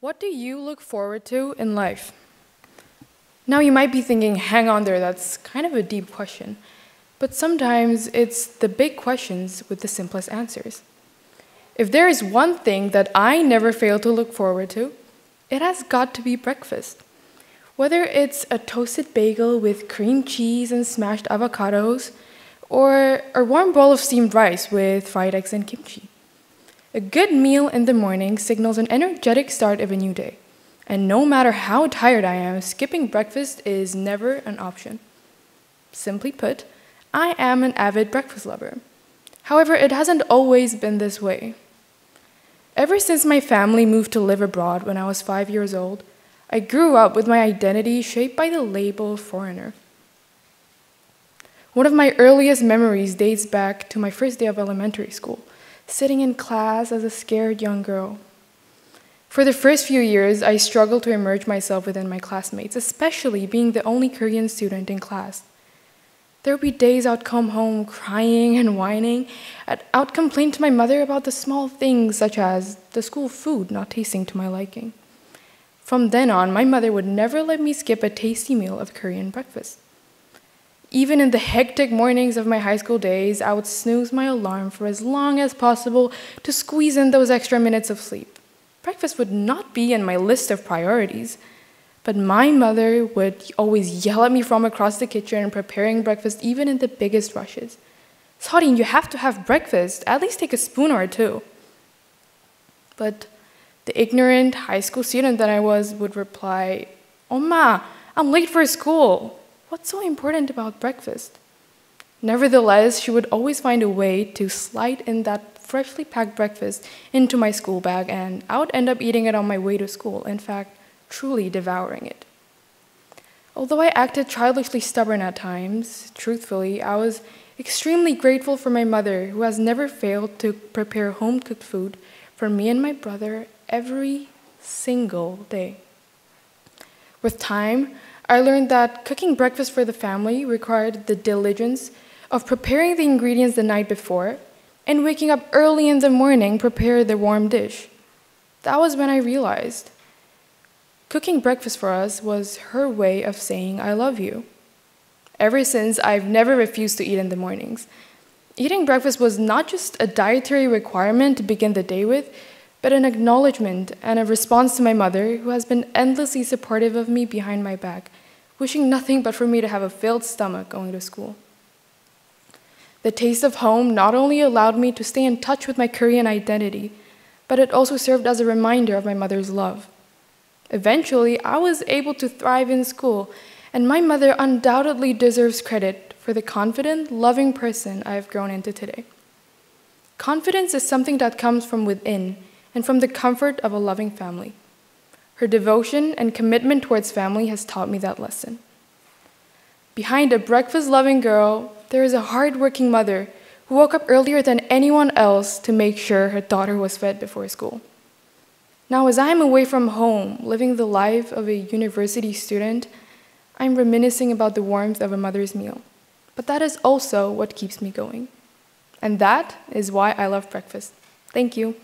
What do you look forward to in life? Now you might be thinking, hang on there, that's kind of a deep question. But sometimes it's the big questions with the simplest answers. If there is one thing that I never fail to look forward to, it has got to be breakfast. Whether it's a toasted bagel with cream cheese and smashed avocados, or a warm bowl of steamed rice with fried eggs and kimchi. A good meal in the morning signals an energetic start of a new day. And no matter how tired I am, skipping breakfast is never an option. Simply put, I am an avid breakfast lover. However, it hasn't always been this way. Ever since my family moved to live abroad when I was 5 years old, I grew up with my identity shaped by the label foreigner. One of my earliest memories dates back to my first day of elementary school, sitting in class as a scared young girl. For the first few years, I struggled to immerse myself within my classmates, especially being the only Korean student in class. There would be days I'd come home crying and whining. I'd complain to my mother about the small things, such as the school food not tasting to my liking. From then on, my mother would never let me skip a tasty meal of Korean breakfast. Even in the hectic mornings of my high school days, I would snooze my alarm for as long as possible to squeeze in those extra minutes of sleep. Breakfast would not be in my list of priorities, but my mother would always yell at me from across the kitchen preparing breakfast even in the biggest rushes. "Seorin, you have to have breakfast, at least take a spoon or two." But the ignorant high school student that I was would reply, "Oma, I'm late for school. What's so important about breakfast?" Nevertheless, she would always find a way to slide in that freshly packed breakfast into my school bag, and I would end up eating it on my way to school, in fact, truly devouring it. Although I acted childishly stubborn at times, truthfully, I was extremely grateful for my mother, who has never failed to prepare home-cooked food for me and my brother every single day. With time, I learned that cooking breakfast for the family required the diligence of preparing the ingredients the night before and waking up early in the morning to prepare the warm dish. That was when I realized cooking breakfast for us was her way of saying I love you. Ever since, I've never refused to eat in the mornings. Eating breakfast was not just a dietary requirement to begin the day with, but an acknowledgement and a response to my mother, who has been endlessly supportive of me behind my back, wishing nothing but for me to have a filled stomach going to school. The taste of home not only allowed me to stay in touch with my Korean identity, but it also served as a reminder of my mother's love. Eventually, I was able to thrive in school, and my mother undoubtedly deserves credit for the confident, loving person I have grown into today. Confidence is something that comes from within and from the comfort of a loving family. Her devotion and commitment towards family has taught me that lesson. Behind a breakfast-loving girl, there is a hard-working mother who woke up earlier than anyone else to make sure her daughter was fed before school. Now, as I am away from home, living the life of a university student, I'm reminiscing about the warmth of a mother's meal. But that is also what keeps me going. And that is why I love breakfast. Thank you.